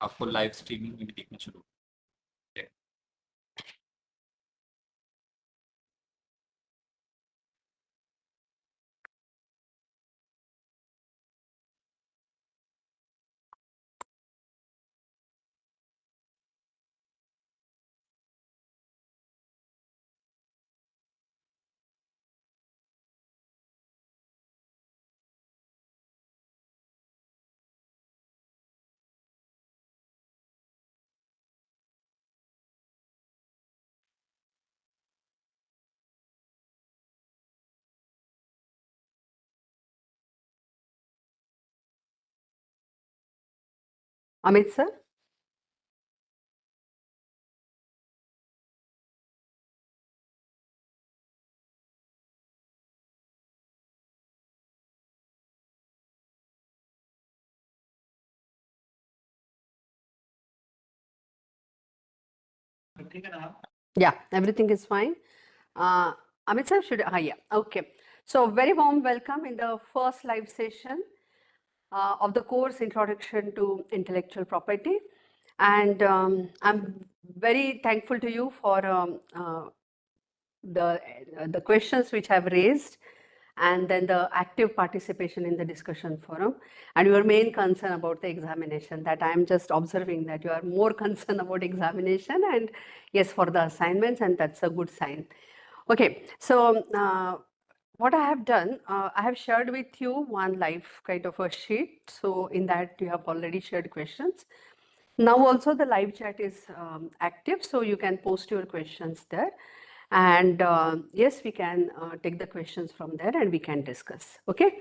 आपको live streaming में भी दिखना शुरू हो। Amit sir? Yeah, everything is fine. Amit sir, yeah, okay. So very warm welcome in the first live session of the course Introduction to Intellectual Property. And I'm very thankful to you for the questions which I've raised, and then the active participation in the discussion forum, and your main concern about the examination, that I'm just observing that you are more concerned about examination and yes, for the assignments, and that's a good sign. Okay, so what I have done, I have shared with you one live kind of a sheet. So in that you have already shared questions. Now also the live chat is active, so you can post your questions there. And yes, we can take the questions from there and we can discuss. Okay.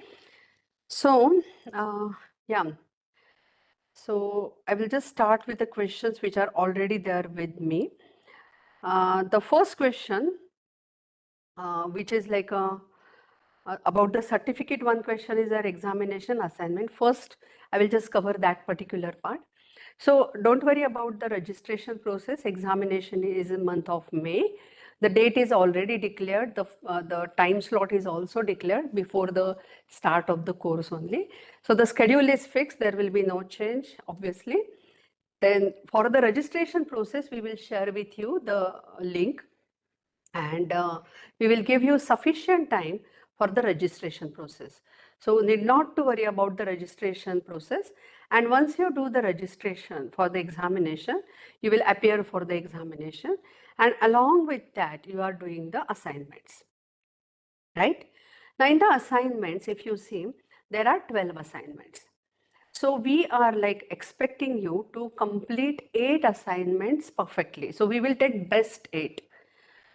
So, yeah. So I will just start with the questions which are already there with me. The first question, which is like about the certificate, one question is their examination assignment. First, I will just cover that particular part. So don't worry about the registration process. Examination is in month of May. The date is already declared. The time slot is also declared before the start of the course only. So the schedule is fixed. There will be no change, obviously. Then for the registration process, we will share with you the link, and we will give you sufficient time for the registration process. So need not to worry about the registration process. And once you do the registration for the examination, you will appear for the examination. And along with that, you are doing the assignments, right? Now in the assignments, if you see, there are 12 assignments. So we are like expecting you to complete 8 assignments perfectly. So we will take best 8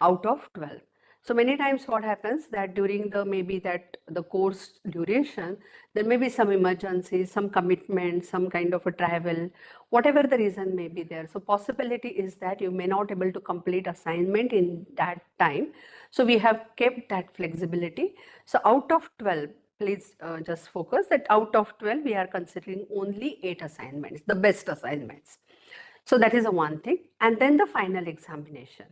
out of 12. So many times what happens that during the maybe that the course duration, there may be some emergencies, some commitment, some kind of a travel, whatever the reason may be there. So possibility is that you may not able to complete assignment in that time. So we have kept that flexibility. So out of 12, please just focus that out of 12, we are considering only 8 assignments, the best assignments. So that is a one thing. And then the final examination.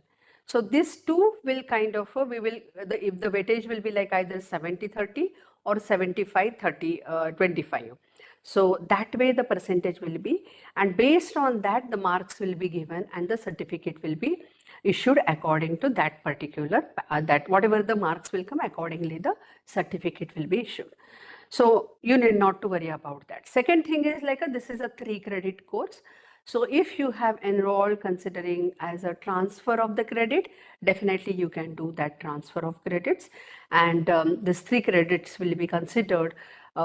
So these two will kind of, if the weightage will be like either 70-30 or 75-30, 25. So that way the percentage will be, and based on that, the marks will be given and the certificate will be issued according to that particular, that whatever the marks will come, accordingly the certificate will be issued. So you need not to worry about that. Second thing is like this is a 3 credit course. So if you have enrolled considering as a transfer of the credit, definitely you can do that transfer of credits. And this 3 credits will be considered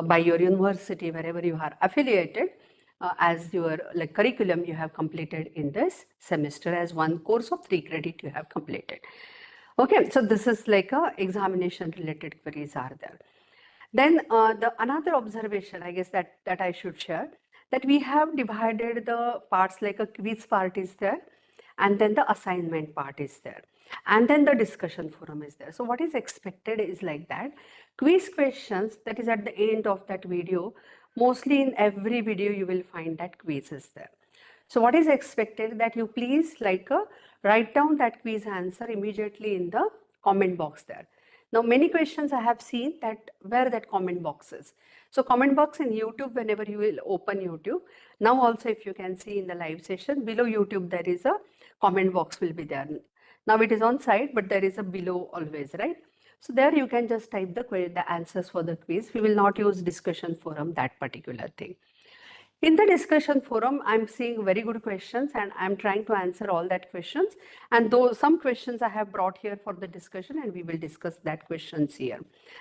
by your university wherever you are affiliated as your like curriculum you have completed in this semester, as one course of 3 credit you have completed. Okay, so this is like a examination related queries are there. Then the another observation, I guess that I should share, that we have divided the parts like a quiz part is there, and then the assignment part is there, and then the discussion forum is there. So what is expected is like that quiz questions, that is at the end of that video. Mostly in every video you will find that quiz is there. So what is expected that you please like write down that quiz answer immediately in the comment box there. Now, many questions I have seen that where that comment box is. So comment box in YouTube, whenever you will open YouTube, now also if you can see in the live session, below YouTube there is a comment box will be there. Now it is on side, but there is a below always, right? So there you can just type the answers for the quiz. We will not use discussion forum, that particular thing. In the discussion forum, I'm seeing very good questions and I'm trying to answer all that questions. And though some questions I have brought here for the discussion and we will discuss that questions here.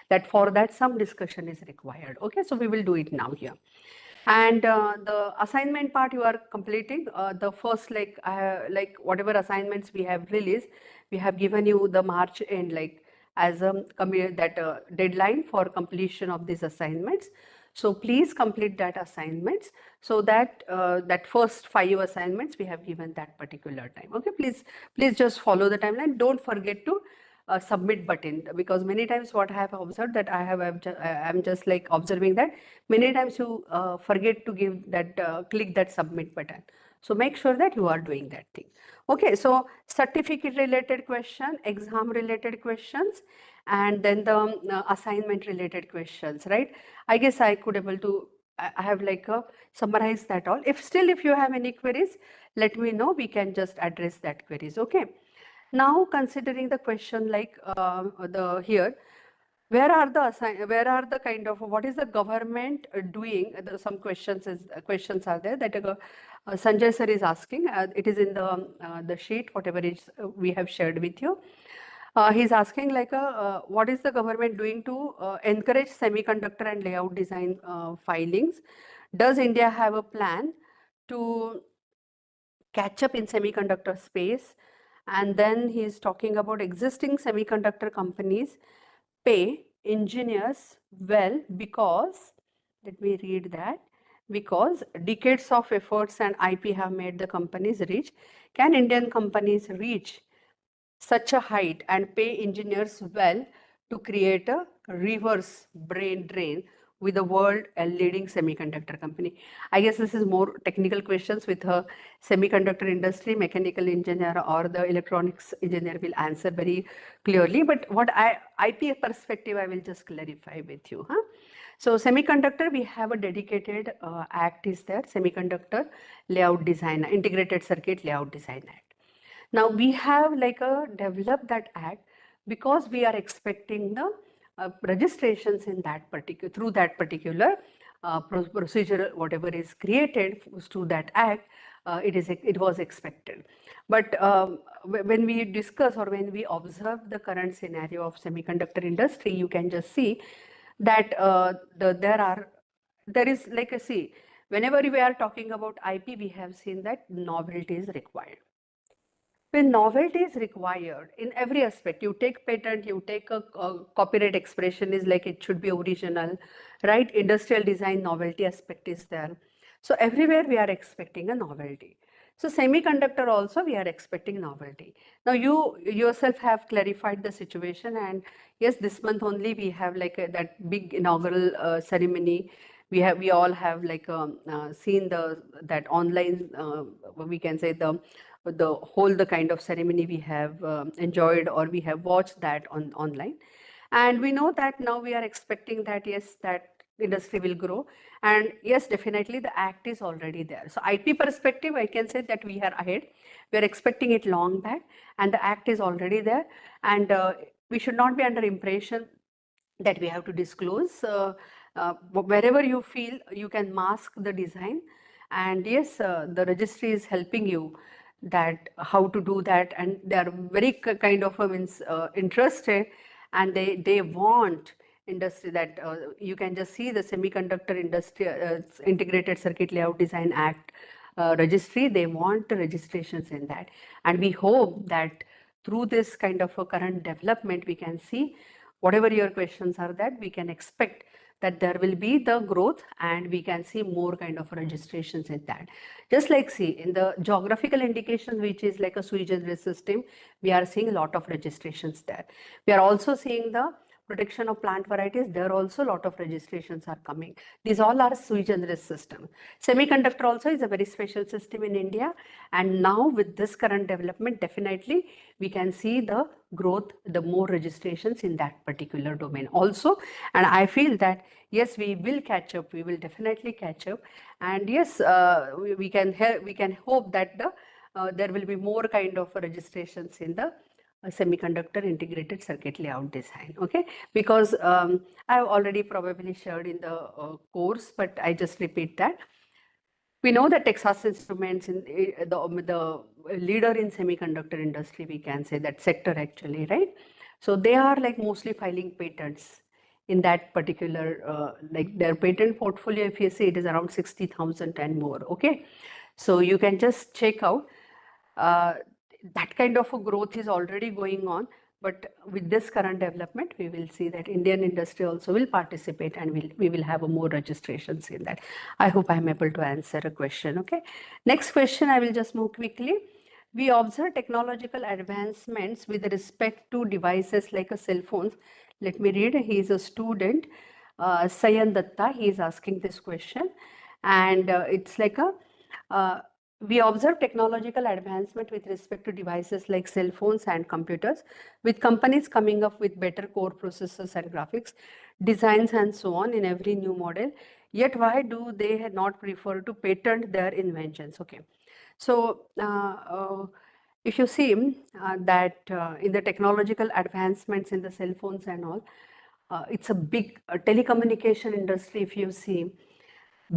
That for that some discussion is required. Okay, so we will do it now here. And the assignment part you are completing, the first like whatever assignments we have released, we have given you the March end like as a deadline for completion of these assignments. So please complete that assignments so that that first 5 assignments we have given that particular time. Okay, please just follow the timeline. Don't forget to submit button, because many times what I have observed that I'm just like observing that many times you forget to give that click that submit button. So make sure that you are doing that thing. Okay, so certificate related question, exam related questions, and then the assignment related questions, right? I guess I could able to I have like summarized that all. If you have any queries, let me know. We can just address that queries. Okay. Now considering the question like here, where are the kind of what is the government doing? Some questions are there that Sanjay sir is asking. It is in the sheet whatever is we have shared with you. He's asking like what is the government doing to encourage semiconductor and layout design filings? Does India have a plan to catch up in semiconductor space? And then he's talking about existing semiconductor companies pay engineers well because, let me read that, because decades of efforts and IP have made the companies rich. Can Indian companies reach such a height and pay engineers well to create a reverse brain drain with the world a leading semiconductor company? I guess this is more technical questions with a semiconductor industry, mechanical engineer or the electronics engineer will answer very clearly. But what IP perspective, I will just clarify with you. So semiconductor, we have a dedicated act is there, Semiconductor Layout Design, Integrated Circuit Layout Design Act. Now we have like developed that act because we are expecting the registrations in that particular through that particular procedure whatever is created through that act. It was expected, but when we discuss or when we observe the current scenario of semiconductor industry, you can just see that there is like a see whenever we are talking about IP, we have seen that novelty is required. When novelty is required in every aspect, you take patent, you take a copyright expression is like it should be original, right? Industrial design novelty aspect is there. So everywhere we are expecting a novelty. So semiconductor also we are expecting novelty. Now you yourself have clarified the situation, and yes, this month only we have like that big inaugural ceremony. We all have like seen that online we can say the kind of ceremony we have enjoyed or we have watched that online, and we know that now we are expecting that yes, that industry will grow, and yes, definitely the act is already there. So IP perspective, I can say that we are ahead. We are expecting it long back, and the act is already there, and we should not be under impression that we have to disclose. Wherever you feel you can mask the design, and yes, the registry is helping you that how to do that, and they are very kind of interested, and they want industry that you can just see the semiconductor industry integrated circuit layout design act registry. They want the registrations in that, and we hope that through this kind of a current development we can see whatever your questions are, that we can expect that there will be the growth and we can see more kind of registrations in that. Just like see in the geographical indications, which is like a sui generis system, we are seeing a lot of registrations there. We are also seeing the protection of plant varieties, there also a lot of registrations are coming. These all are sui generis system. Semiconductor also is a very special system in India, and now with this current development, definitely we can see the growth, the more registrations in that particular domain also. And I feel that yes, we will catch up, we will definitely catch up, and yes, we can hope that there will be more kind of registrations in the semiconductor integrated circuit layout design. Okay, because I've already probably shared in the course, but I just repeat that we know that Texas Instruments in the leader in semiconductor industry, we can say that sector actually, right? So they are like mostly filing patents in that particular, like their patent portfolio, if you see, it is around 60,000 and more. Okay, so you can just check out. That kind of a growth is already going on. But with this current development, we will see that Indian industry also will participate, and we will have more registrations in that. I hope I'm able to answer a question. Okay. Next question, I will just move quickly. We observe technological advancements with respect to devices like a cell phones. Let me read. He is a student, Sayan Datta. He is asking this question, and it's like a we observe technological advancement with respect to devices like cell phones and computers, with companies coming up with better core processors and graphics, designs and so on in every new model. Yet why do they not prefer to patent their inventions? Okay, so if you see that in the technological advancements in the cell phones and all, it's a big telecommunication industry. If you see,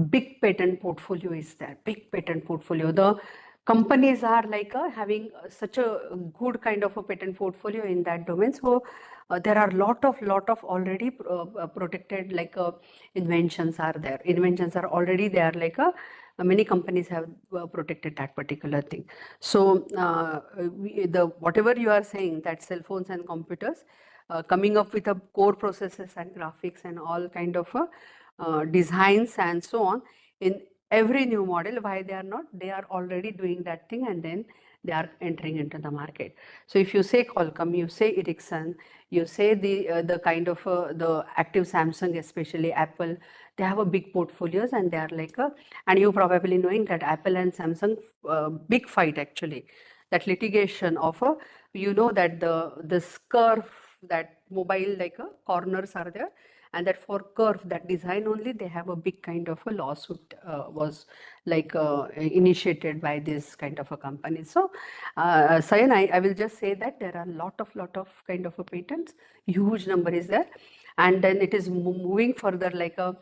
big patent portfolio is there, big patent portfolio. The companies are like having such a good kind of a patent portfolio in that domain. So there are lot of already protected like inventions are there. Inventions are already there, like many companies have protected that particular thing. So whatever you are saying, that cell phones and computers coming up with a core processors and graphics and all kind of designs and so on in every new model, why they are not? They are already doing that thing, and then they are entering into the market. So if you say Qualcomm, you say Ericsson, you say the kind of the active Samsung, especially Apple, they have a big portfolios, and they are like and you probably knowing that Apple and Samsung big fight actually, that litigation of you know that this curve, that mobile like corners are there, and that for curve, that design only, they have a big kind of a lawsuit was like initiated by this kind of a company. So Sayan, I will just say that there are lot of kind of a patents, huge number is there, and then it is moving further like a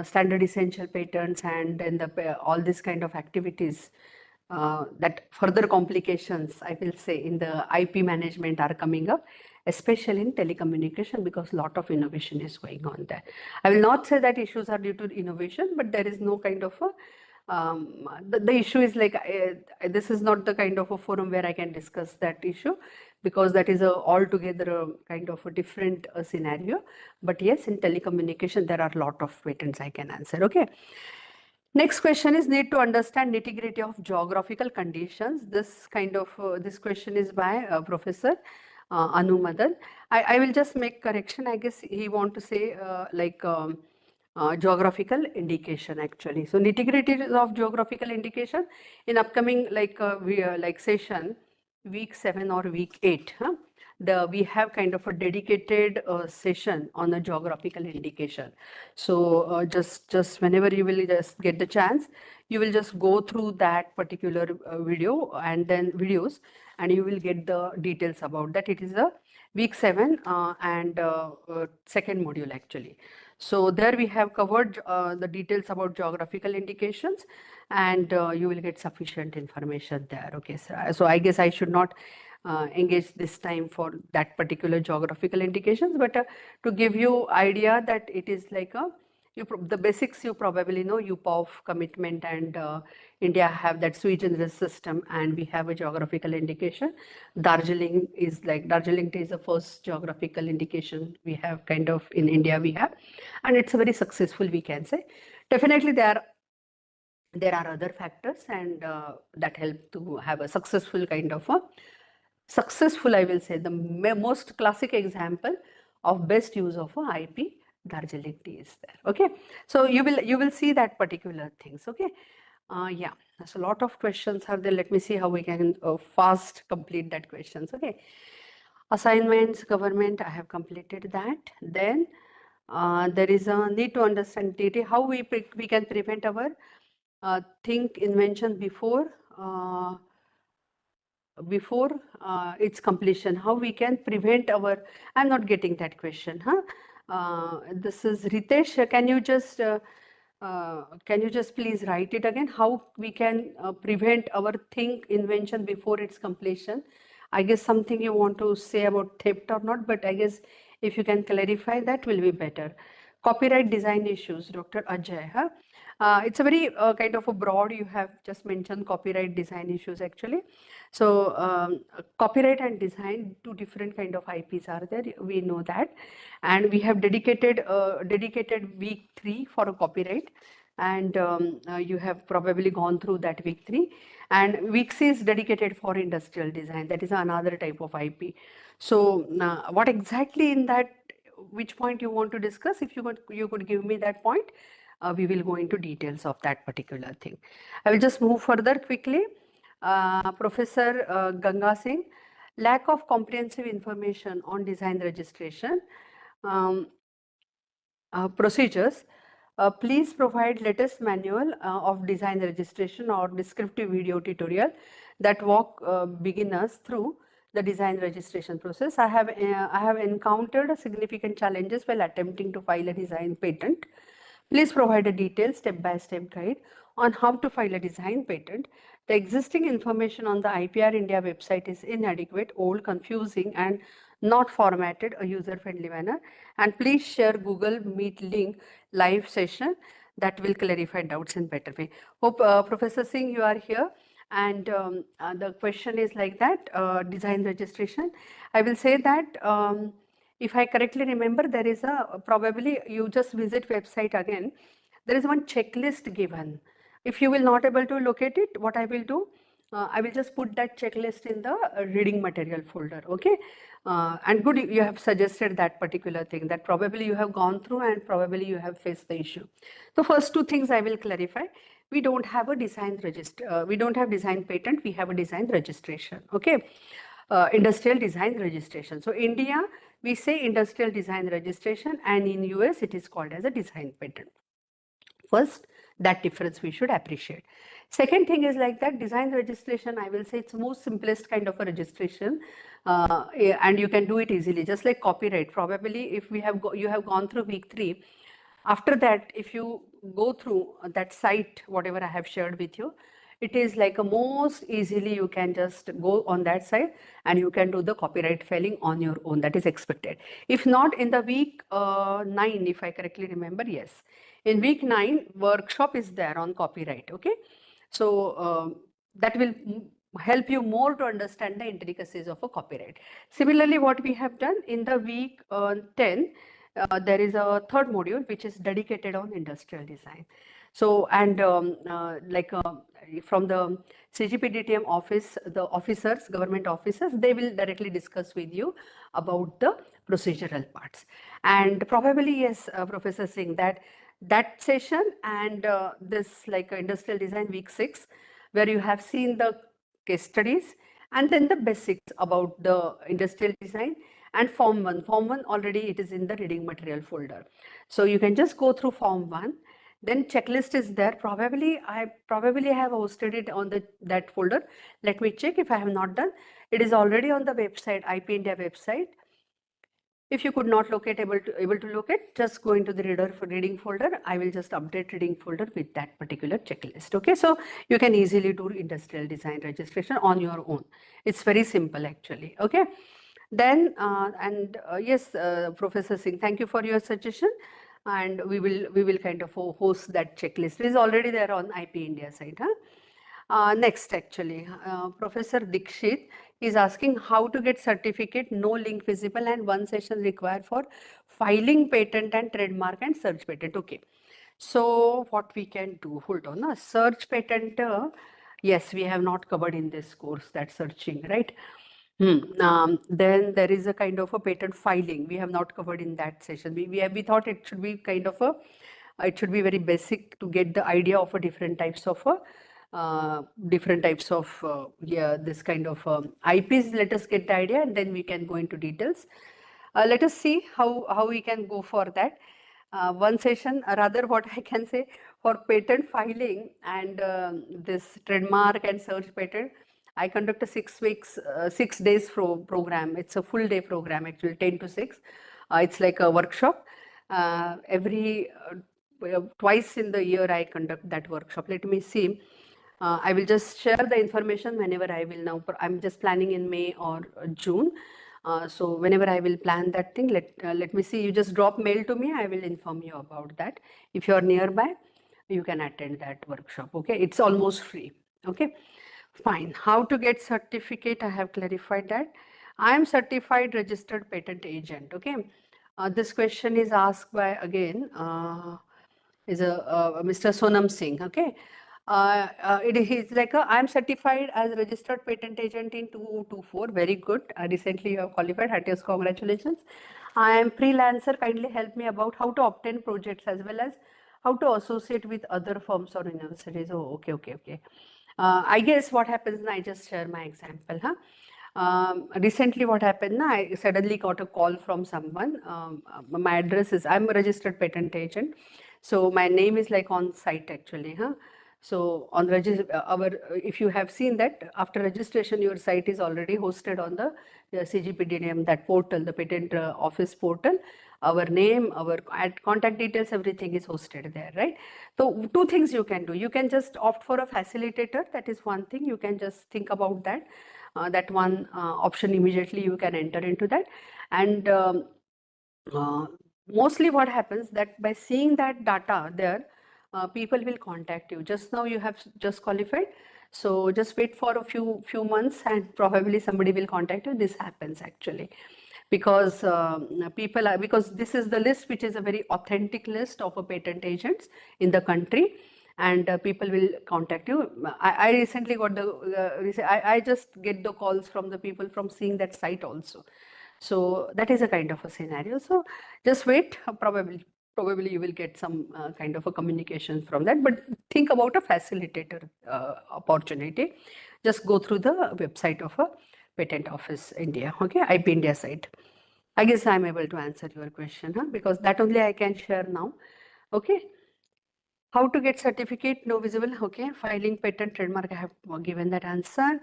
standard essential patents, and then all this kind of activities that further complications, I will say, in the IP management are coming up, especially in telecommunication, because lot of innovation is going on there. I will not say that issues are due to innovation, but there is no kind of a the issue is like this is not the kind of a forum where I can discuss that issue, because that is a altogether kind of a different scenario. But yes, in telecommunication there are a lot of patents I can answer. Okay. Next question is, need to understand nitty-gritty of geographical conditions. This kind of this question is by Professor Anu Madan. I will just make correction. I guess he want to say geographical indication actually. So nitty-gritty of geographical indication in upcoming like session week 7 or week 8. We have kind of a dedicated session on a geographical indication. So just whenever you will just get the chance, you will just go through that particular video and then videos, and you will get the details about that. It is a week 7 and second module actually. So there we have covered the details about geographical indications, and you will get sufficient information there. Okay, so I guess I should not engage this time for that particular geographical indications, but to give you idea that it is like the basics you probably know, UPOF commitment, and India have that sui generis system, and we have a geographical indication. Darjeeling is like, Darjeeling tea is the first geographical indication we have kind of in India we have, and it's a very successful, we can say. Definitely there are other factors, and that help to have a successful kind of a successful, I will say, the most classic example of best use of a IP Darjeeling tea is there. Okay, so you will see that particular things. Okay, yeah, there's a lot of questions are there. Let me see how we can fast complete that questions. Okay, assignments, government, I have completed that. Then there is a need to understand data, how we can prevent our think invention before its completion, how we can prevent our, I'm not getting that question, huh? This is Ritesh, can you just please write it again, how we can prevent our think invention before its completion? I guess something you want to say about theft or not, but I guess if you can clarify that will be better. Copyright design issues, Dr. Ajay, huh? It's a very kind of a broad, you have just mentioned copyright design issues actually. So copyright and design, two different kind of IPs are there, we know that. And we have dedicated week 3 for a copyright. And you have probably gone through that week 3. And week 6 is dedicated for industrial design. That is another type of IP. So what exactly in that, which point you want to discuss? If you could give me that point, we will go into details of that particular thing. I will just move further quickly. Professor Ganga Singh, lack of comprehensive information on design registration procedures. Please provide latest manual of design registration or descriptive video tutorial that walk beginners through the design registration process. I have encountered significant challenges while attempting to file a design patent. Please provide a detailed step-by-step guide on how to file a design patent. The existing information on the IPR India website is inadequate, old, confusing, and not formatted a user-friendly manner. And please share Google Meet link live session that will clarify doubts in better way. Hope Professor Singh, you are here. And the question is like that, design registration. I will say that if I correctly remember, there is a, probably you just visit website again, there is one checklist given. If you will not able to locate it, what I will do, I will just put that checklist in the reading material folder, okay? And good, you have suggested that particular thing, that probably you have gone through and probably you have faced the issue. The first two things I will clarify. We don't have a design register, we don't have design patent, we have a design registration, okay? Industrial design registration. So India, we say industrial design registration, and in US it is called as a design patent. First, that difference we should appreciate. Second thing is like that design registration, I will say it's most simplest kind of a registration, and you can do it easily, just like copyright. Probably if we have you have gone through week 3, after that if you go through that site, whatever I have shared with you, it is like a most easily you can just go on that site and you can do the copyright filing on your own. That is expected. If not, in the week 9, if I correctly remember, yes, in week 9 workshop is there on copyright, okay? So that will help you more to understand the intricacies of a copyright. Similarly, what we have done in the week 10, there is a third module which is dedicated on industrial design. So, and from the CGPDTM office, the officers, government officers, they will directly discuss with you about the procedural parts. And probably, yes, Professor Singh, that session and this like industrial design week 6, where you have seen the case studies and then the basics about the industrial design, and form 1 already it is in the reading material folder. So you can just go through form 1, then checklist is there. I probably have hosted it on that folder. Let me check if I have not done. It is already on the website, IP India website. If you could not locate, able to locate, just go into the reading folder. I will just update reading folder with that particular checklist. Okay, so you can easily do industrial design registration on your own. It's very simple actually. Okay, then yes, Professor Singh, thank you for your suggestion, and we will kind of host that checklist. It is already there on IP India site. Huh? Next, actually, Professor Dikshit is asking how to get certificate, no link visible, and one session required for filing patent and trademark and search patent. Okay, so what we can do, hold on, search patent, yes, we have not covered in this course, that searching, right? Then there is a kind of a patent filing we have not covered in that session. We thought it should be kind of a it should be very basic to get the idea of a different types of yeah, this kind of IPs. Let us get the idea and then we can go into details. Let us see how we can go for that. One session, rather what I can say, for patent filing and this trademark and search patent, I conduct a 6 weeks, 6 days program. It's a full day program actually, 10 to 6. It's like a workshop. Twice in the year I conduct that workshop. Let me see. I will just share the information whenever I will now. I'm just planning in May or June. So whenever I will plan that thing, let me see. You just drop mail to me. I will inform you about that. If you are nearby, you can attend that workshop. Okay, it's almost free. Okay, fine. How to get certificate? I have clarified that. I am certified registered patent agent. Okay, this question is asked by again is a Mr. Sonam Singh. Okay. It is like I'm certified as registered patent agent in 2024. Very good. Recently you have qualified. Heartiest congratulations. I am freelancer. Kindly help me about how to obtain projects as well as how to associate with other firms or universities. Oh, okay, okay, okay. I guess what happens now, I just share my example. Huh? Recently what happened now, I suddenly got a call from someone. My address is, I'm a registered patent agent. So my name is like on site actually. Huh? So on if you have seen that after registration, your site is already hosted on the CGPDNM, that portal, the patent office portal. Our name, our contact details, everything is hosted there, right? So two things you can do. You can just opt for a facilitator. That is one thing. You can just think about that. That one option immediately you can enter into that. And mostly what happens that by seeing that data there, people will contact you. Just now you have just qualified, so just wait for a few months and probably somebody will contact you. This happens actually because because this is the list which is a very authentic list of patent agents in the country, and people will contact you. I recently got I just get the calls from the people from seeing that site also. So that is a kind of a scenario. So just wait, probably you will get some kind of a communication from that, but think about a facilitator opportunity. Just go through the website of a Patent Office India, okay, IP India site. I guess I'm able to answer your question, huh? Because that only I can share now. Okay. How to get certificate? No visible. Okay. Filing patent trademark. I have given that answer.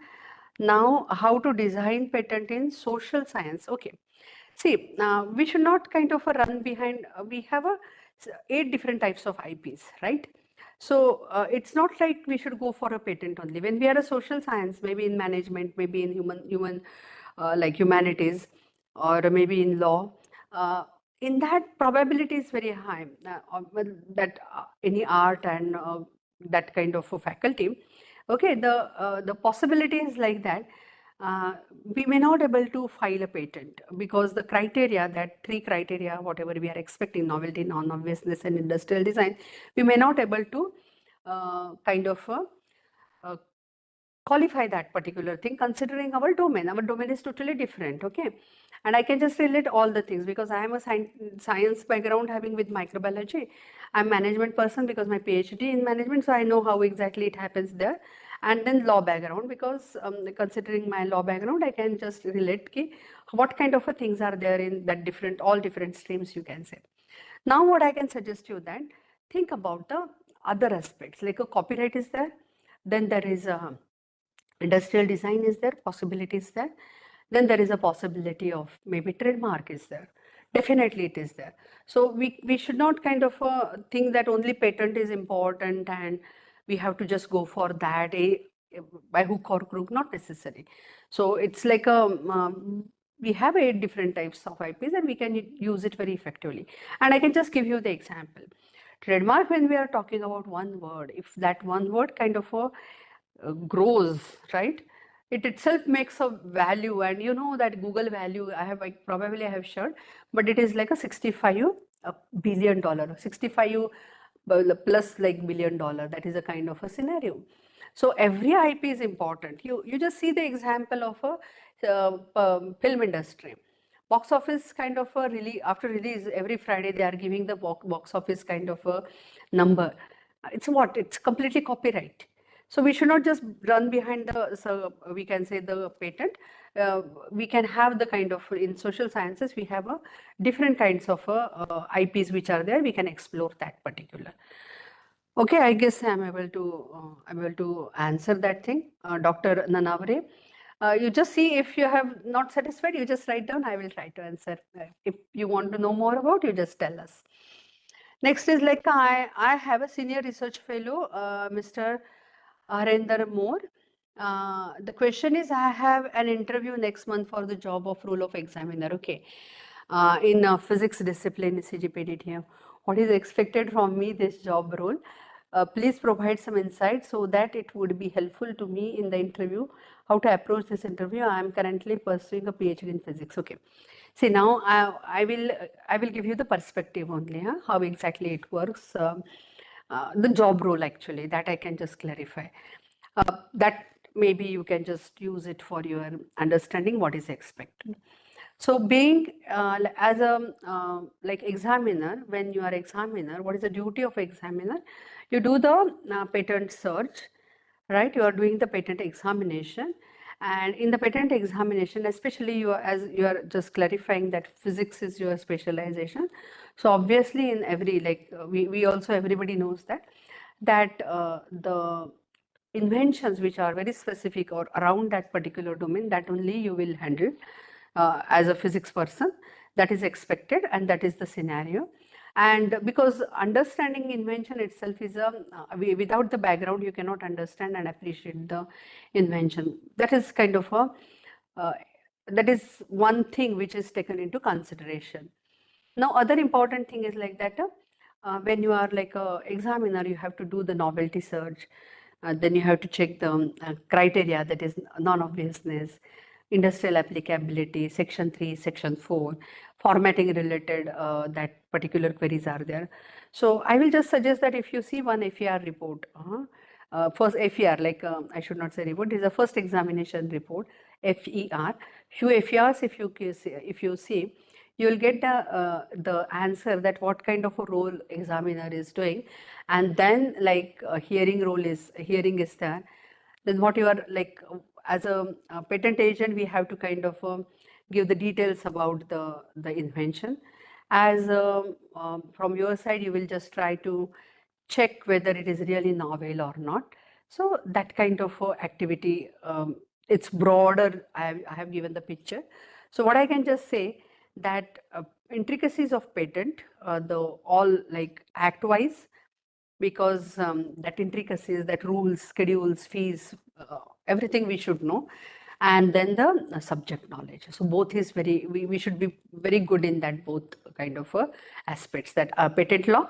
Now, how to design patent in social science? Okay. See, we should not kind of run behind. We have 8 different types of IPs, right? So it's not like we should go for a patent only. When we are a social science, maybe in management, maybe in human like humanities, or maybe in law, in that probability is very high that any art and that kind of a faculty. Okay, the possibility is like that. We may not able to file a patent because the criteria, that 3 criteria, whatever we are expecting, novelty, non-obviousness, and industrial design, we may not able to kind of qualify that particular thing considering our domain. Our domain is totally different, okay? And I can just relate all the things because I am a science background having with microbiology. I'm management person because my PhD in management, so I know how exactly it happens there. And then law background because considering my law background, I can just relate what kind of things are there in that all different streams you can say. Now what I can suggest you that think about the other aspects, like a copyright is there, then there is a industrial design is there, possibility is there, then there is a possibility of maybe trademark is there. Definitely it is there. So we should not kind of think that only patent is important and we have to just go for that by hook or crook, not necessary. So it's like we have 8 different types of IPs and we can use it very effectively. And I can just give you the example. Trademark, when we are talking about one word, if that one word kind of grows, right? It itself makes a value, and you know that Google value, probably I have shared, but it is like a $65 billion, 65 plus like $1 billion. That is a kind of a scenario. So every IP is important. You just see the example of a film industry. Box office kind of a release, after release, every Friday they are giving the box office kind of a number. It's what? It's completely copyright. So we should not just run behind the, so we can say the patent. We can have the kind of, in social sciences, we have a different kinds of IPs which are there. We can explore that particular. Okay, I guess I'm able to answer that thing, Dr. Nanavare. You just see if you have not satisfied, you just write down. I will try to answer. If you want to know more about, you just tell us. Next is like I have a senior research fellow, Mr. Harinder Moore. The question is, I have an interview next month for the job of role of examiner. Okay, in physics discipline, CGPD here. What is expected from me this job role? Please provide some insight so that it would be helpful to me in the interview. How to approach this interview? I am currently pursuing a PhD in physics. Okay. See, now I will give you the perspective only, huh? How exactly it works. The job role actually, that I can just clarify. That maybe you can just use it for your understanding what is expected. So being as a like examiner, when you are examiner, what is the duty of examiner? You do the patent search, right? You are doing the patent examination, and in the patent examination, especially you are, as you are just clarifying that physics is your specialization. So obviously in every, like we also, everybody knows that the inventions which are very specific or around that particular domain, that only you will handle as a physics person. That is expected, and that is the scenario. And because understanding invention itself is a, without the background, you cannot understand and appreciate the invention. That is kind of a, that is one thing which is taken into consideration. Now, other important thing is like that, when you are like a examiner, you have to do the novelty search. Then you have to check the criteria, that is non-obviousness, industrial applicability, section 3, section 4, formatting related, that particular queries are there. So I will just suggest that if you see one FER report, first FER, like I should not say report, is a first examination report, FER. Few FERs, if you see, you will get the answer that what kind of a role examiner is doing, and then like hearing is there. Then what you are like as a patent agent, we have to kind of give the details about the invention. As from your side, you will just try to check whether it is really novel or not. So that kind of activity, it's broader. I have given the picture. So what I can just say that intricacies of patent, the all like act wise, because that intricacies, that rules, schedules, fees, everything we should know, and then the subject knowledge. So both is very, we should be very good in that both kind of aspects, that patent law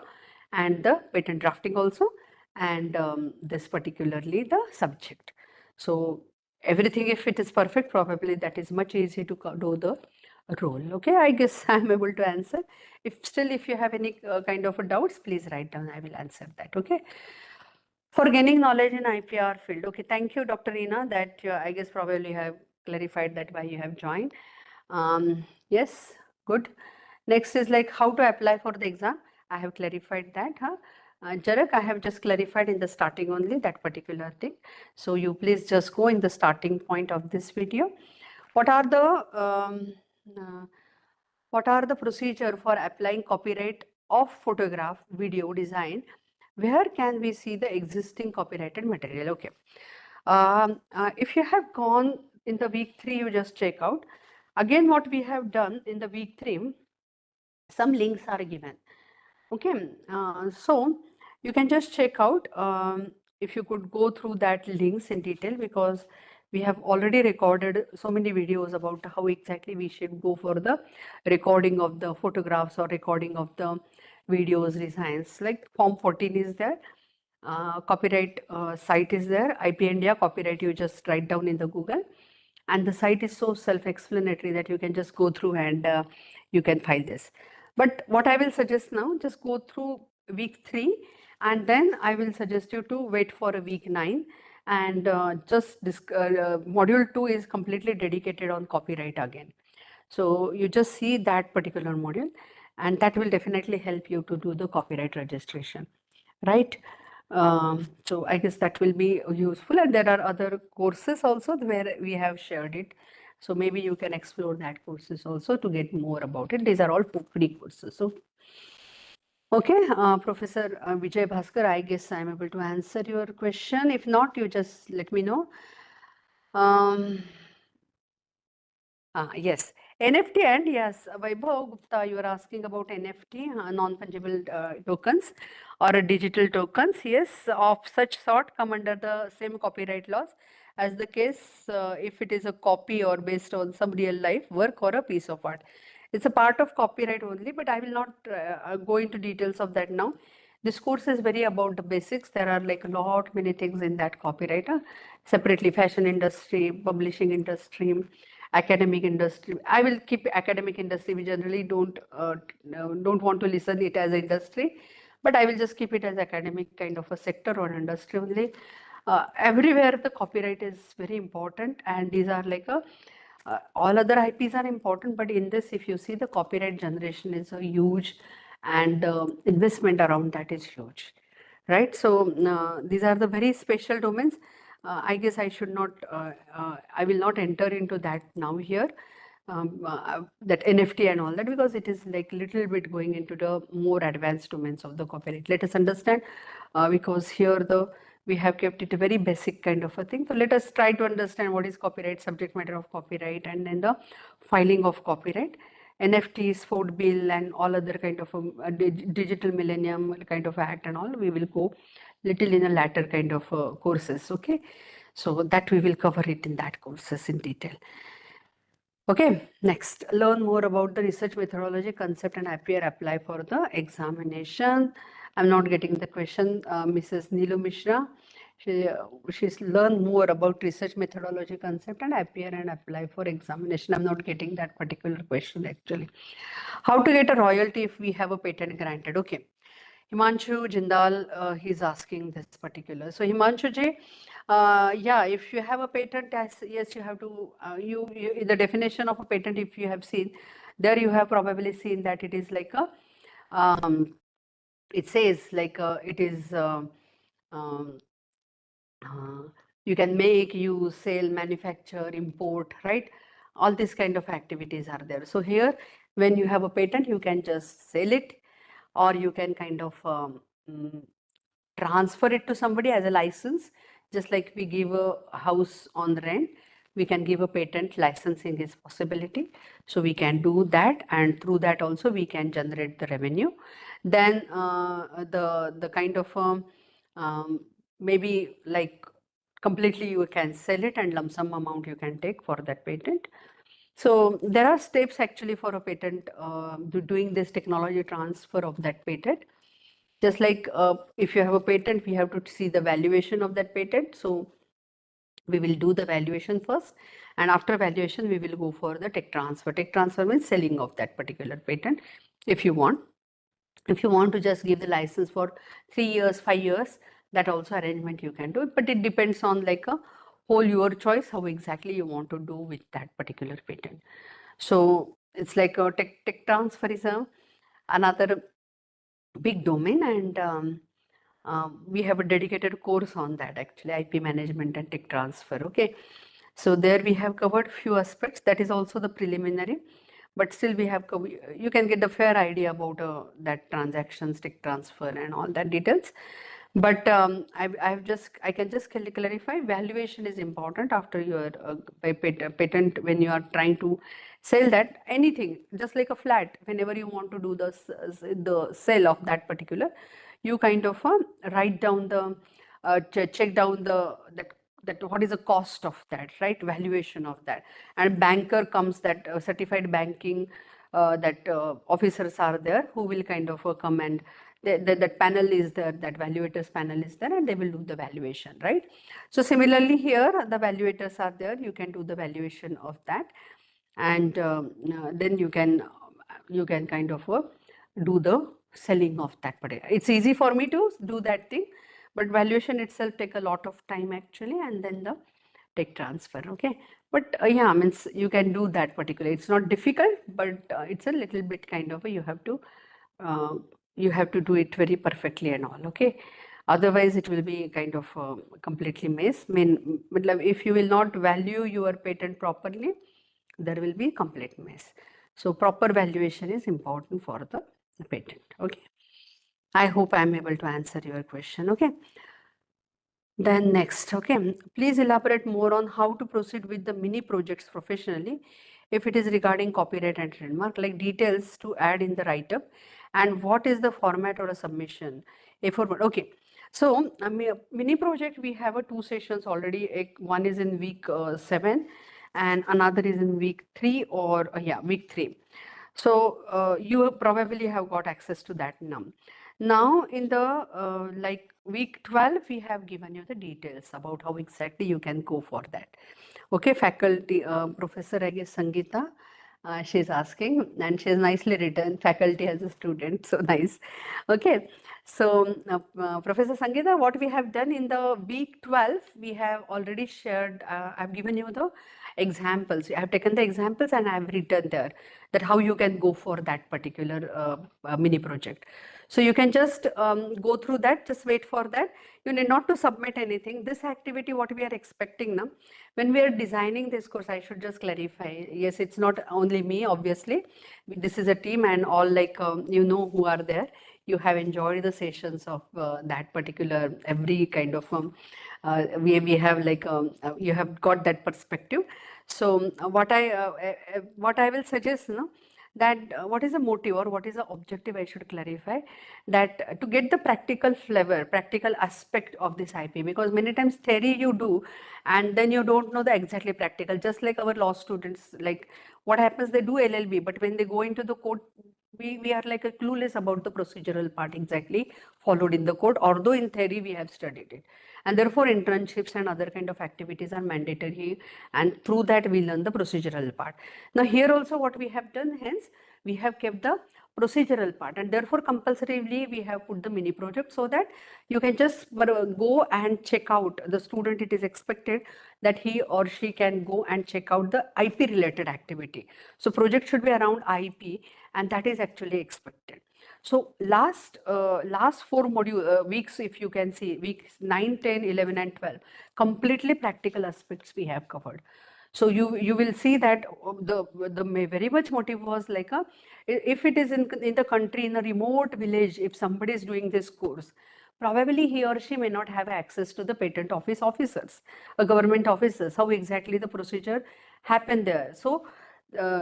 and the patent drafting also, and this particularly the subject. So everything, if it is perfect, probably that is much easier to do the role. Okay, I guess I'm able to answer. If you have any kind of doubts, please write down. I will answer that. Okay. For gaining knowledge in IPR field. Okay, thank you, Dr. Reena, that I guess probably have clarified that why you have joined. Yes, good. Next is like how to apply for the exam. I have clarified that. Jarak, I have just clarified in the starting only that particular thing. So you please just go in the starting point of this video. What are the procedure for applying copyright of photograph, video, design? Where can we see the existing copyrighted material? Okay. If you have gone in the week 3, you just check out. Again, what we have done in the week 3, some links are given. Okay. So you can just check out, if you could go through that links in detail, because we have already recorded so many videos about how exactly we should go for the recording of the photographs or recording of the videos, designs. Like Form 14 is there, copyright site is there, IP India copyright, you just write down in the Google, and the site is so self-explanatory that you can just go through and you can find this. But what I will suggest now, just go through week 3, and then I will suggest you to wait for a week 9, and module 2 is completely dedicated on copyright again. So you just see that particular module, and that will definitely help you to do the copyright registration, right? So I guess that will be useful, and there are other courses also where we have shared it. So maybe you can explore that courses also to get more about it. These are all free courses. So okay, Professor Vijay Bhaskar, I guess I'm able to answer your question. If not, you just let me know. Yes, NFT, and yes, Vaibhav Gupta, you are asking about NFT, non-fungible tokens or digital tokens. Yes, of such sort come under the same copyright laws as the case if it is a copy or based on some real life work or a piece of art. It's a part of copyright only, but I will not go into details of that now. This course is very about the basics. There are like a lot many things in that copyright, separately fashion industry, publishing industry, academic industry. I will keep academic industry. We generally don't want to listen it as industry, but I will just keep it as academic kind of a sector or industry only. Everywhere the copyright is very important, and these are like a all other IPs are important, but in this, if you see, the copyright generation is a huge, and investment around that is huge, right? So these are the very special domains. I guess I should not, I will not enter into that now here, that NFT and all that, because it is like little bit going into the more advanced domains of the copyright. Let us understand, because here we have kept it a very basic kind of a thing. So let us try to understand what is copyright, subject matter of copyright, and then the filing of copyright. NFTs, Ford Bill, and all other kind of digital millennium kind of act and all, we will go little in a latter kind of courses, okay? So that we will cover it in that courses in detail. Okay, next, learn more about the research methodology concept and appear apply for the examination. I'm not getting the question, Mrs. Neelu Mishra. She's learn more about research methodology concept and appear and apply for examination. I'm not getting that particular question actually. How to get a royalty if we have a patent granted? Okay. Himanshu Jindal, he's asking this particular. So Himanshu ji, yeah, if you have a patent, yes, you have to, the definition of a patent, if you have seen, there you have probably seen that it is like a, it says like it is, you can make, use, sell, manufacture, import, right? All these kind of activities are there. So here, when you have a patent, you can just sell it, or you can kind of transfer it to somebody as a license. Just like we give a house on rent, we can give a patent. Licensing is possibility, so we can do that, and through that also we can generate the revenue. Then the kind of maybe like completely you can sell it, and lump sum amount you can take for that patent. So there are steps actually for a patent, doing this technology transfer of that patent. Just like if you have a patent, we have to see the valuation of that patent. So we will do the valuation first, and after valuation, we will go for the tech transfer. Tech transfer means selling of that particular patent if you want. If you want to just give the license for 3 years, 5 years, that also arrangement you can do, but it depends on like a whole your choice, how exactly you want to do with that particular patent. So it's like a tech transfer is another big domain, and we have a dedicated course on that actually, IP management and tech transfer. Okay, so there we have covered few aspects. That is also the preliminary, but still we have you can get the fair idea about that transactions, tech transfer, and all that details. But I can just clarify, valuation is important after your patent when you are trying to sell that anything, just like a flat. Whenever you want to do the sale of that particular, you kind of write down the check down that what is the cost of that, right? Valuation of that, and banker comes, that certified banking that officers are there who will kind of come, and that panel is there, that valuators panel is there, and they will do the valuation, right? So similarly here, the valuators are there, you can do the valuation of that, and then you can kind of do the selling of that particular. It's easy for me to do that thing, but valuation itself take a lot of time actually, and then the tech transfer. Okay, but yeah, means you can do that particular. It's not difficult, but it's a little bit kind of uh, you have to do it very perfectly and all. Okay, otherwise it will be kind of completely mess. Matlab, if you will not value your patent properly, there will be complete mess. So proper valuation is important for the patent. Okay, I hope I am able to answer your question. Okay. Then next, okay, please elaborate more on how to proceed with the mini projects professionally. If it is regarding copyright and trademark, like details to add in the write-up, and what is the format or a submission. Okay. So mini project, we have a 2 sessions already. One is in week 7 and another is in week 3 or yeah, week 3. So you probably have got access to that now in the like week 12, we have given you the details about how exactly you can go for that. Okay, faculty, Professor, I guess Sangeeta, she's asking, and she's nicely written, faculty as a student, so nice. Okay, so Professor Sangeeta, what we have done in the week 12, we have already shared, I've given you the examples. I have taken the examples and I've written there that how you can go for that particular mini project. So you can just go through that, just wait for that. You need not to submit anything. This activity, what we are expecting now, when we are designing this course, I should just clarify. Yes, it's not only me, obviously. This is a team and all like, you know who are there. You have enjoyed the sessions of that particular, every kind of, we have like, you have got that perspective. So what I will suggest, no, that what is the motive or what is the objective, I should clarify that to get the practical flavor, practical aspect of this IP, because many times theory you do and then you don't know the exactly practical, just like our law students, like what happens, they do LLB, but when they go into the court, we are like a clueless about the procedural part exactly followed in the code, although in theory we have studied it. And therefore internships and other kind of activities are mandatory, and through that we learn the procedural part. Now here also what we have done, hence we have kept the procedural part, and therefore compulsorily we have put the mini project so that you can just go and check out the student. It is expected that he or she can go and check out the IP related activity. So project should be around IP, and that is actually expected. So last 4 weeks, if you can see, weeks 9, 10, 11 and 12, completely practical aspects we have covered. So you will see that the very much motive was like if it is in the country, in a remote village, if somebody is doing this course, probably he or she may not have access to the patent office officers, government officers, how exactly the procedure happened there. So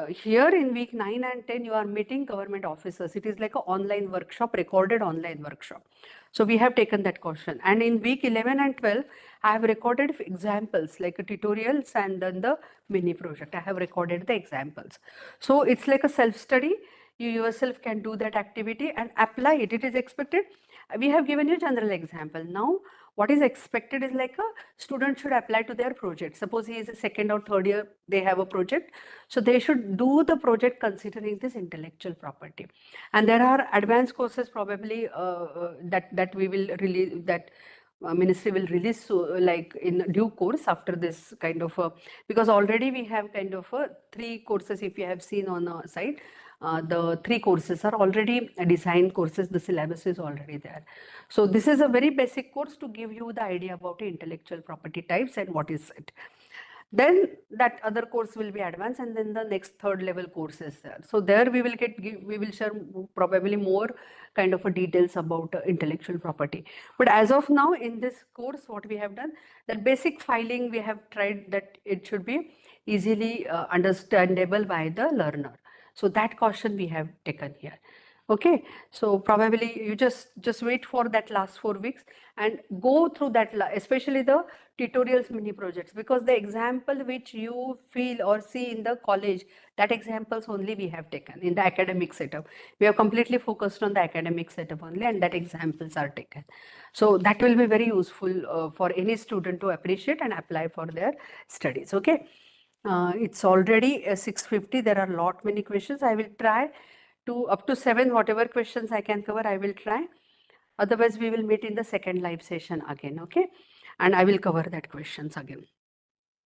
here in week 9 and 10, you are meeting government officers. It is like an online workshop, recorded online workshop. So we have taken that caution. And in week 11 and 12, I have recorded examples like tutorials and then the mini project. I have recorded the examples. So it's like a self-study. You yourself can do that activity and apply it. It is expected. We have given you general example. Now, what is expected is like a student should apply to their project. Suppose he is a second or third year, they have a project. So they should do the project considering this intellectual property. And there are advanced courses probably that we will release, that ministry will release, so like in due course after this kind of because already we have kind of 3 courses. If you have seen on the site, the 3 courses are already designed courses. The syllabus is already there. So this is a very basic course to give you the idea about intellectual property types and what is it. Then that other course will be advanced, and then the next 3rd level course is there. So there we will share probably more kind of a details about intellectual property. But as of now in this course, what we have done, that basic filing we have tried that it should be easily understandable by the learner. So that caution we have taken here. Okay, so probably you just wait for that last 4 weeks and go through that, especially the tutorials mini projects, because the example which you feel or see in the college, that examples only we have taken in the academic setup. We have completely focused on the academic setup only, and that examples are taken. So that will be very useful for any student to appreciate and apply for their studies. Okay, it's already 6:50. There are lot many questions. I will try to up to 7, whatever questions I can cover, I will try. Otherwise, we will meet in the second live session again, okay? And I will cover that questions again.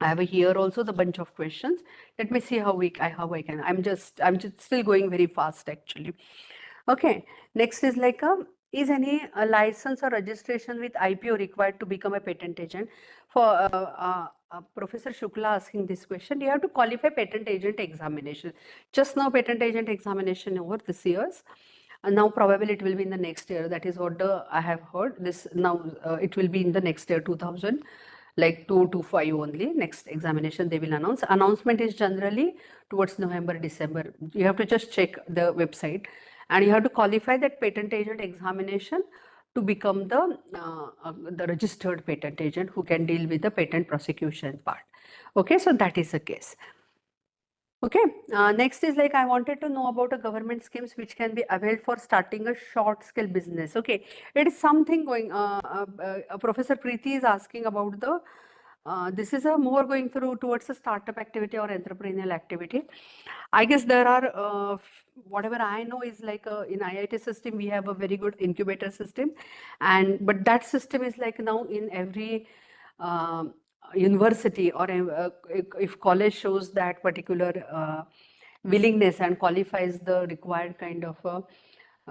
I have here also the bunch of questions. Let me see how I can. I'm just still going very fast actually. Okay. Next is like is any license or registration with IPO required to become a patent agent? For Professor Shukla asking this question, you have to qualify patent agent examination. Just now patent agent examination over this year's. And now probably it will be in the next year. That is what I have heard. This now it will be in the next year, 2000, like 2 to 5 only. Next examination they will announce. Announcement is generally towards November, December. You have to just check the website, and you have to qualify that patent agent examination to become the registered patent agent who can deal with the patent prosecution part. Okay, so that is the case. Okay, next is like I wanted to know about a government schemes which can be availed for starting a short scale business. Okay, it is something going, Professor Preeti is asking about the, this is a more going through towards a startup activity or entrepreneurial activity. I guess there are, whatever I know is like in IIT system, we have a very good incubator system, but that system is like now in every university, or if college shows that particular willingness and qualifies the required kind of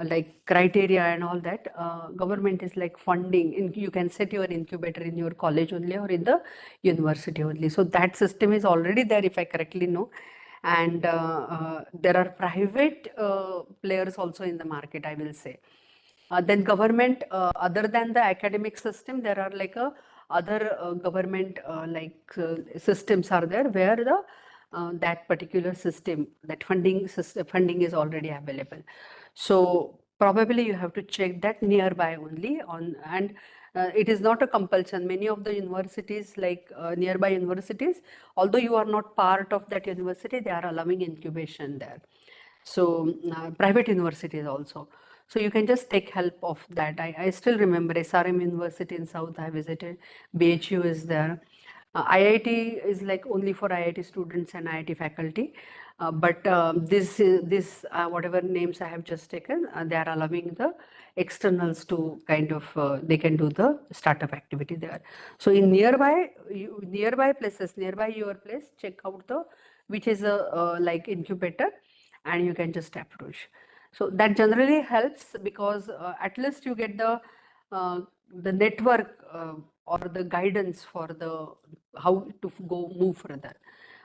like criteria and all that, government is like funding. You can set your incubator in your college only or in the university only. So that system is already there, if I correctly know. And there are private players also in the market, I will say. Then government, other than the academic system, there are like other government systems are there where the that particular system, that funding is already available. So probably you have to check that nearby only on, and it is not a compulsion. Many of the universities, like nearby universities, although you are not part of that university, they are allowing incubation there. So private universities also. So you can just take help of that. I still remember SRM University in South I visited, BHU is there. IIT is like only for IIT students and IIT faculty. But this whatever names I have just taken, they are allowing the externals to kind of, they can do the startup activity there. So in nearby places, nearby your place, check out the, which is a like incubator, and you can just approach. So that generally helps because at least you get the network or the guidance for the how to move further.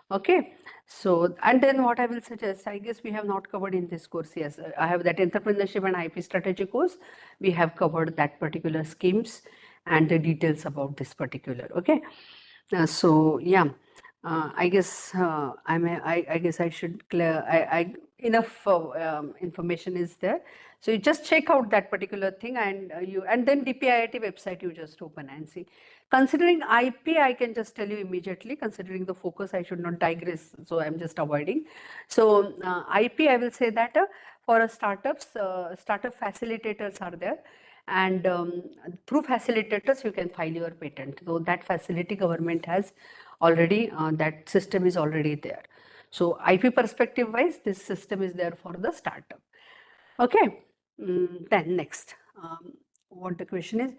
Okay, so and then what I will suggest, I guess we have not covered in this course. Yes, I have that entrepreneurship and IP strategy course. We have covered that particular schemes and the details about this particular. Okay, so yeah. I guess I guess I should clear. Enough information is there. So you just check out that particular thing, and then DPIIT website you just open and see. Considering IP, I can just tell you immediately. Considering the focus, I should not digress, so I'm just avoiding. So IP, I will say that for a startups, startup facilitators are there. And through facilitators, you can file your patent. So that facility government has already, that system is already there. So IP perspective wise, this system is there for the startup. Okay, then next, what the question is,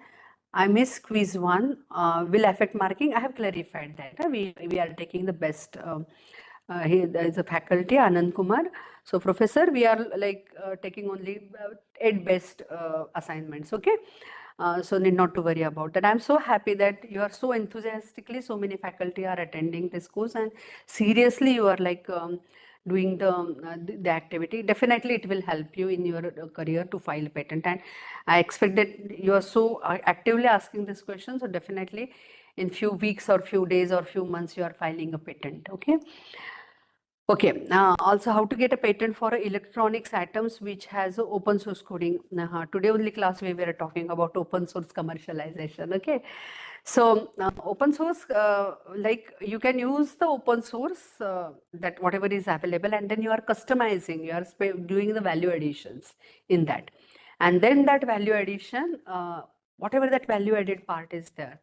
I missed quiz 1, will affect marking. I have clarified that. We are taking the best. Here there is a faculty, Anand Kumar. So professor, we are like taking only 8 best assignments. Okay. So need not to worry about that. I'm so happy that you are so enthusiastically, so many faculty are attending this course, and seriously you are like doing the activity. Definitely it will help you in your career to file patent, and I expect that you are so actively asking this question. So definitely in few weeks or few days or few months you are filing a patent. Okay. Okay, also how to get a patent for electronics atoms which has open source coding. Today only class we were talking about open source commercialization. Okay, so open source, like you can use the open source that whatever is available, and then you are customizing, you are doing the value additions in that. And then that value addition, whatever that value added part is there,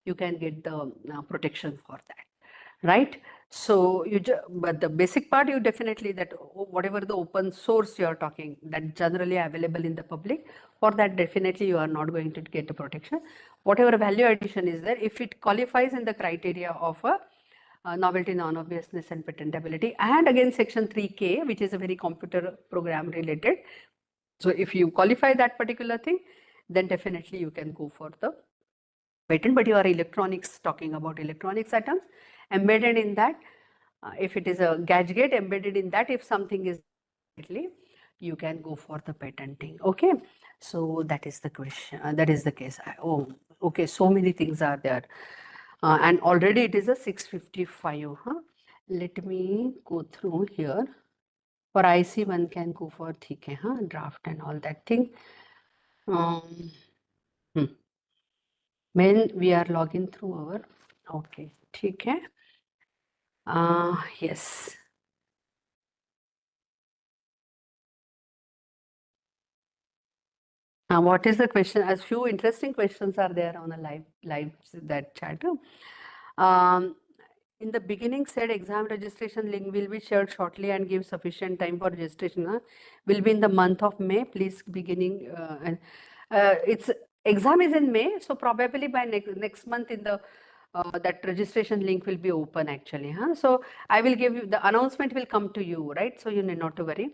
you can get the protection for that, right? So but the basic part, you definitely that whatever the open source you are talking, that generally available in the public, for that definitely you are not going to get a protection. Whatever value addition is there, if it qualifies in the criteria of a novelty, non-obviousness and patentability, and again section 3K, which is a very computer program related. So if you qualify that particular thing, then definitely you can go for the patent. But you are electronics, talking about electronics items embedded in that. If it is a gadget embedded in that, if something is you can go for the patenting. Okay, so that is the question. That is the case. Oh, okay. So many things are there, and already it is a 6:55. Huh? Let me go through here. For IC, one can go for TK, huh? Draft and all that thing. When we are logging through our, okay, TK. Yes. What is the question? As few interesting questions are there on a live that chat. In the beginning said exam registration link will be shared shortly and give sufficient time for registration. Will be in the month of May. Please beginning and it's exam is in May, so probably by next month in the that registration link will be open actually. So I will give you the announcement will come to you, right? So you need not to worry.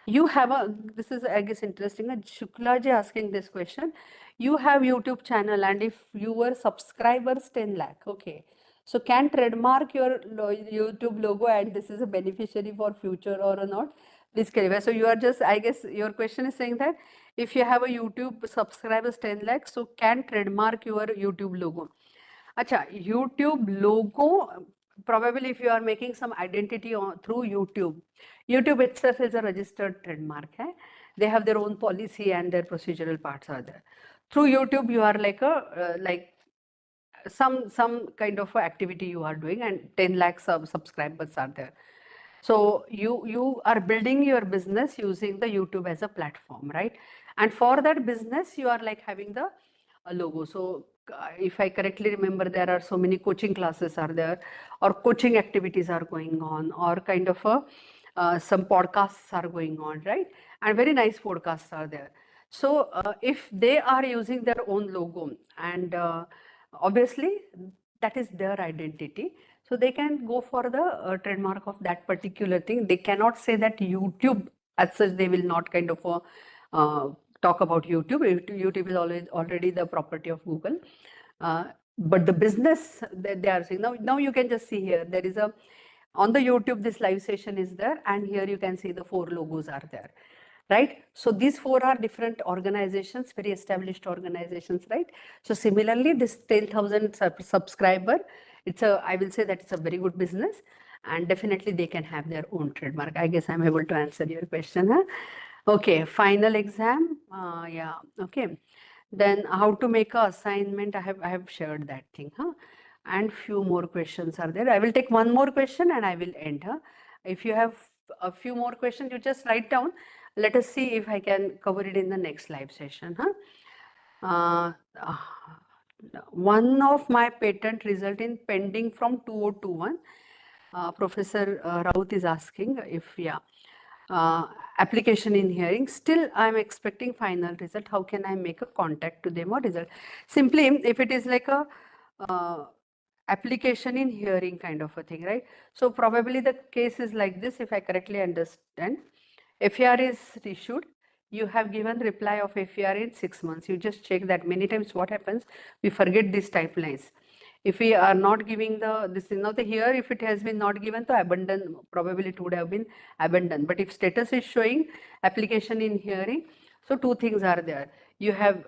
You have a, this is I guess interesting, Shukla ji asking this question. You have YouTube channel and if your subscribers 10 lakh, okay. So can trademark your YouTube logo and this is a beneficiary for future or not? Please clarify. So you are just, I guess your question is saying that if you have a YouTube subscribers 10 lakh, so can trademark your YouTube logo. Acha, YouTube logo, probably if you are making some identity through YouTube, YouTube itself is a registered trademark. They have their own policy and their procedural parts are there. Through YouTube, you are like a some kind of activity you are doing, and 10 lakh subscribers are there. So you are building your business using the YouTube as a platform, right? And for that business, you are like having the logo. So if I correctly remember, there are so many coaching classes are there, or coaching activities are going on, or kind of some podcasts are going on, right? And very nice podcasts are there. So if they are using their own logo, and obviously that is their identity, so they can go for the trademark of that particular thing. They cannot say that YouTube as such, they will not kind of talk about YouTube. YouTube is always already the property of Google. But the business that they are saying, now you can just see here, there is a, on the YouTube, this live session is there, and here you can see the 4 logos are there, right? So these 4 are different organizations, very established organizations, right? So similarly, this 10,000 subscriber, it's a, I will say that it's a very good business, and definitely they can have their own trademark. I guess I'm able to answer your question. Okay, final exam. Yeah, okay. Then how to make a assignment, I have shared that thing. And few more questions are there. I will take one more question and I will end. If you have a few more questions, you just write down. Let us see if I can cover it in the next live session. One of my patent result in pending from 2021. Professor Raut is asking if, yeah, application in hearing. Still, I'm expecting final result. How can I make a contact to them or result? Simply, if it is like a application in hearing kind of a thing, right? So probably the case is like this, if I correctly understand. FAR is issued. You have given reply of FAR in 6 months. You just check that. Many times what happens, we forget these type lines. If we are not giving this is not the here, if it has been not given to abandon, probably it would have been abandoned. But if status is showing application in hearing, so 2 things are there. You have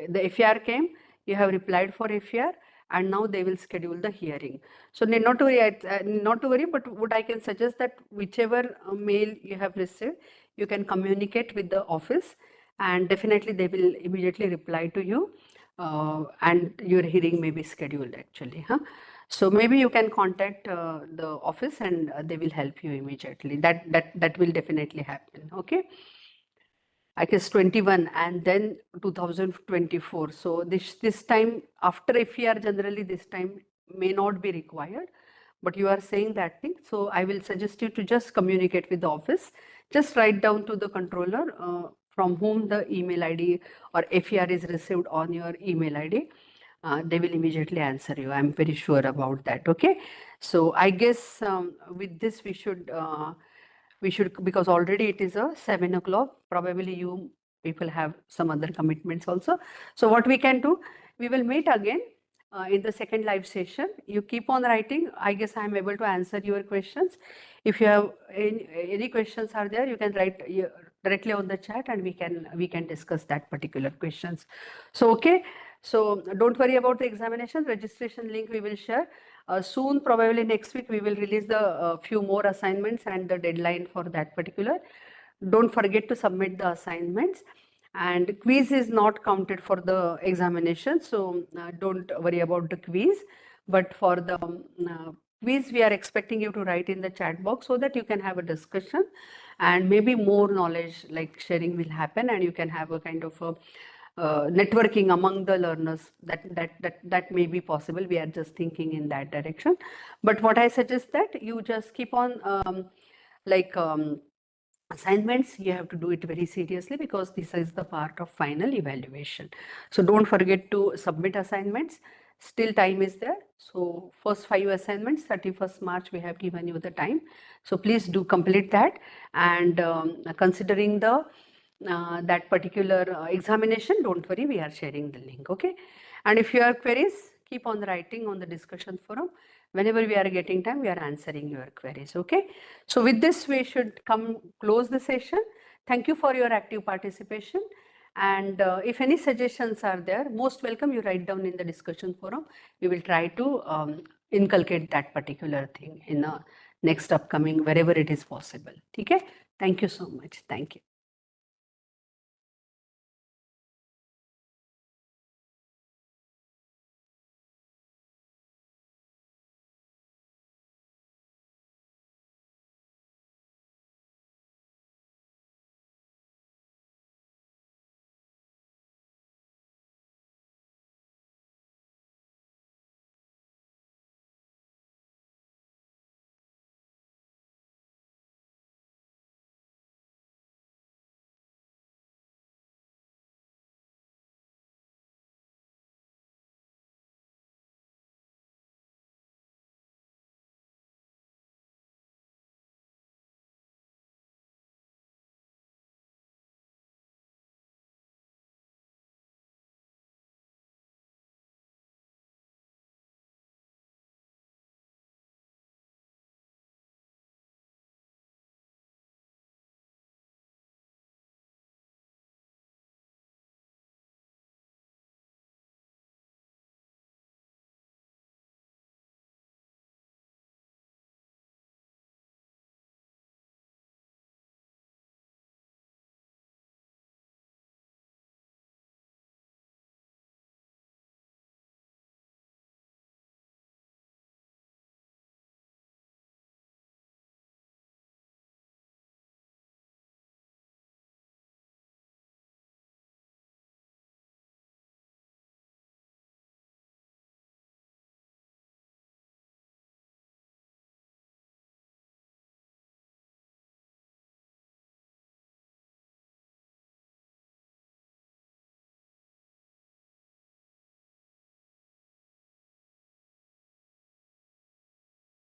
the FAR came, you have replied for FAR, and now they will schedule the hearing. So need not to worry, but what I can suggest that whichever mail you have received, you can communicate with the office, and definitely they will immediately reply to you, and your hearing may be scheduled actually. So maybe you can contact the office and they will help you immediately. That will definitely happen. Okay. I guess 21 and then 2024. So this time after FER, generally this time may not be required, but you are saying that thing. So I will suggest you to just communicate with the office. Just write down to the controller from whom the email ID or FER is received on your email ID. They will immediately answer you. I'm very sure about that. Okay. So I guess with this we should because already it is 7 o'clock. Probably you people have some other commitments also. So what we can do, we will meet again in the second live session. You keep on writing. I guess I'm able to answer your questions. If you have any questions are there, you can write directly on the chat, and we can discuss that particular questions. So okay. So don't worry about the examination. Registration link we will share. Soon, probably next week, we will release the few more assignments and the deadline for that particular. Don't forget to submit the assignments. And quiz is not counted for the examination, so don't worry about the quiz. But for the quiz, we are expecting you to write in the chat box so that you can have a discussion, and maybe more knowledge like sharing will happen, and you can have a kind of a networking among the learners. That may be possible. We are just thinking in that direction. But what I suggest that you just keep on assignments. You have to do it very seriously because this is the part of final evaluation. So don't forget to submit assignments. Still time is there. So first 5 assignments, 31st March, we have given you the time. So please do complete that. And considering the that particular examination, don't worry, we are sharing the link. Okay. And if you have queries, keep on writing on the discussion forum. Whenever we are getting time, we are answering your queries. Okay. So with this, we should close the session. Thank you for your active participation. And if any suggestions are there, most welcome, you write down in the discussion forum. We will try to inculcate that particular thing in the next upcoming, wherever it is possible. Okay. Thank you so much. Thank you.